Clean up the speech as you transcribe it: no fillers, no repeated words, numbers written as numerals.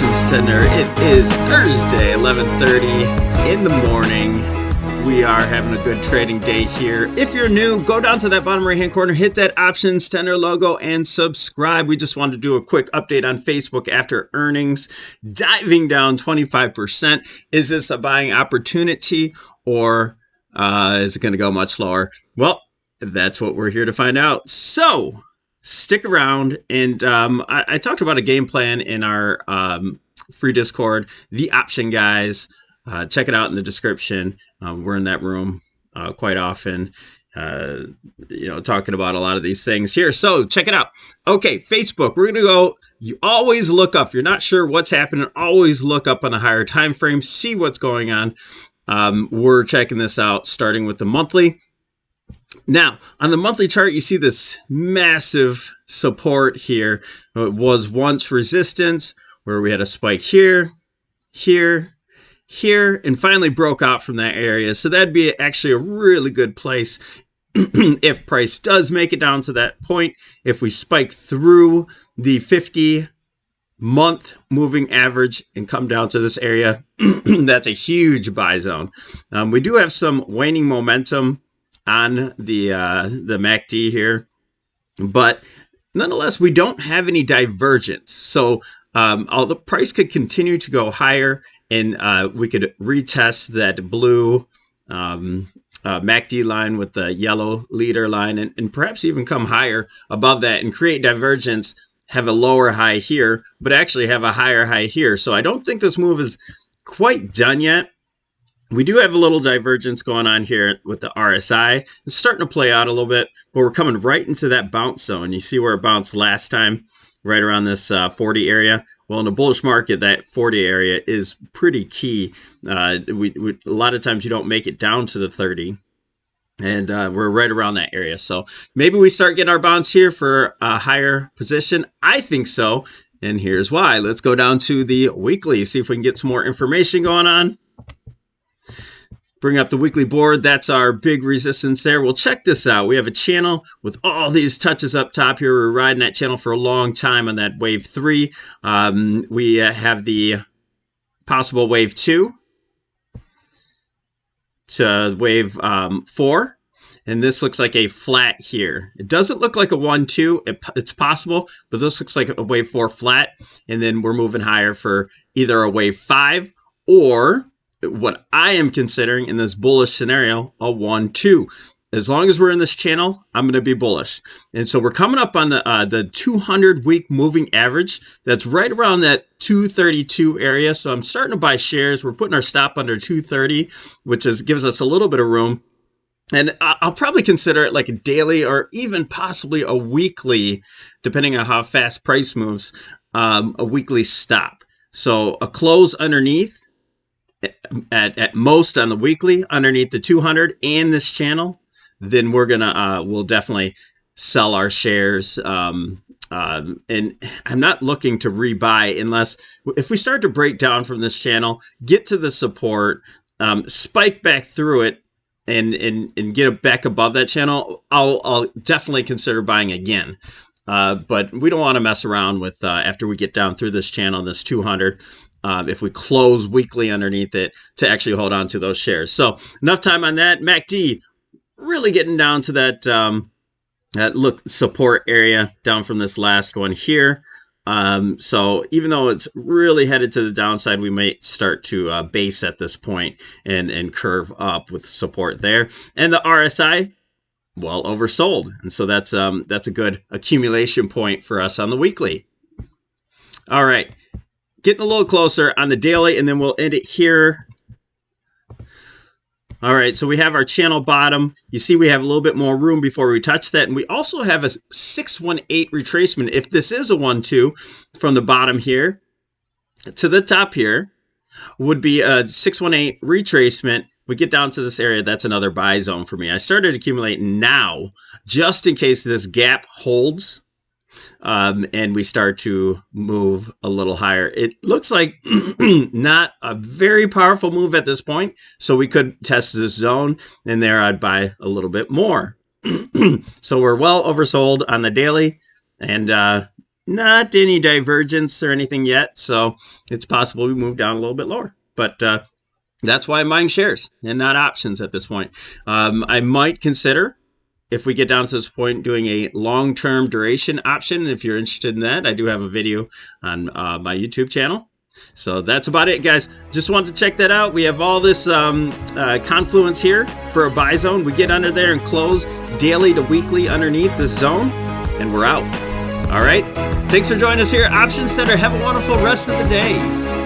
Options Tender. It is Thursday, 11:30 in the morning. We are having a good trading day here. If you're new, go down to that bottom right-hand corner, hit that Options Tender logo, and subscribe. We just wanted to do a quick update on Facebook after earnings, diving down 25%. Is this a buying opportunity, or is it going to go much lower? Well, that's what we're here to find out. So stick around, and I talked about a game plan in our free Discord, the Option Guys. Check it out in the description. We're in that room quite often, talking about a lot of these things here. So check it out. Okay, Facebook, we're going to go. You always look up. If you're not sure what's happening, always look up on a higher time frame, see what's going on. We're checking this out starting with the monthly. Now, on the monthly chart, you see this massive support here. It was once resistance, where we had a spike here, here, here, and finally broke out from that area. So that'd be actually a really good place if price does make it down to that point. If we spike through the 50-month moving average and come down to this area, that's a huge buy zone. We do have some waning momentum on the MACD here, but nonetheless, we don't have any divergence. So the price could continue to go higher, and we could retest that blue MACD line with the yellow leader line, and perhaps even come higher above that and create divergence, have a lower high here, but actually have a higher high here. So I don't think this move is quite done yet. We do have a little divergence going on here with the RSI. It's starting to play out a little bit, but we're coming right into that bounce zone. You see where it bounced last time, right around this 40 area. Well, in a bullish market, that 40 area is pretty key. A lot of times you don't make it down to the 30, and we're right around that area. So maybe we start getting our bounce here for a higher position. I think so, and here's why. Let's go down to the weekly, see if we can get some more information going on. Bring up the weekly board. That's our big resistance there. Well, check this out. We have a channel with all these touches up top here. We're riding that channel for a long time on that wave 3. We have the possible wave 2 to wave 4. And this looks like a flat here. It doesn't look like a 1-2. It's possible, but this looks like a wave 4 flat. And then we're moving higher for either a wave 5 or what I am considering in this bullish scenario, a 1-2. As long as we're in this channel, I'm going to be bullish. And so we're coming up on the 200-week moving average. That's right around that 232 area. So I'm starting to buy shares. We're putting our stop under 230, which gives us a little bit of room. And I'll probably consider it like a daily or even possibly a weekly, depending on how fast price moves, a weekly stop. So a close underneath, at most on the weekly underneath the 200 and this channel, then we'll definitely sell our shares. And I'm not looking to rebuy unless if we start to break down from this channel, get to the support, spike back through it, and get it back above that channel, I'll definitely consider buying again. But we don't want to mess around with after we get down through this channel, this 200. If we close weekly underneath it to actually hold on to those shares. So enough time on that. MACD really getting down to that support area down from this last one here. So even though it's really headed to the downside, we might start to base at this point and curve up with support there. And the RSI, well, oversold. And so that's a good accumulation point for us on the weekly. All right. Getting a little closer on the daily, and then we'll end it here. All right, so we have our channel bottom. You see we have a little bit more room before we touch that. And we also have a 618 retracement. If this is a 1-2 from the bottom here to the top here, would be a 618 retracement. We get down to this area, that's another buy zone for me. I started accumulating now just in case this gap holds. And we start to move a little higher. It looks like not a very powerful move at this point, so we could test this zone, and there I'd buy a little bit more. So we're well oversold on the daily, and Not any divergence or anything yet, so it's possible we move down a little bit lower. But that's why I'm buying shares and not options at this point. I might consider, if we get down to this point, doing a long-term duration option. If you're interested in that, I do have a video on my YouTube channel. So that's about it, guys. Just wanted to check that out. We have all this confluence here for a buy zone. We get under there and close daily to weekly underneath this zone, and we're out. All right. Thanks for joining us here at Options Center. Have a wonderful rest of the day.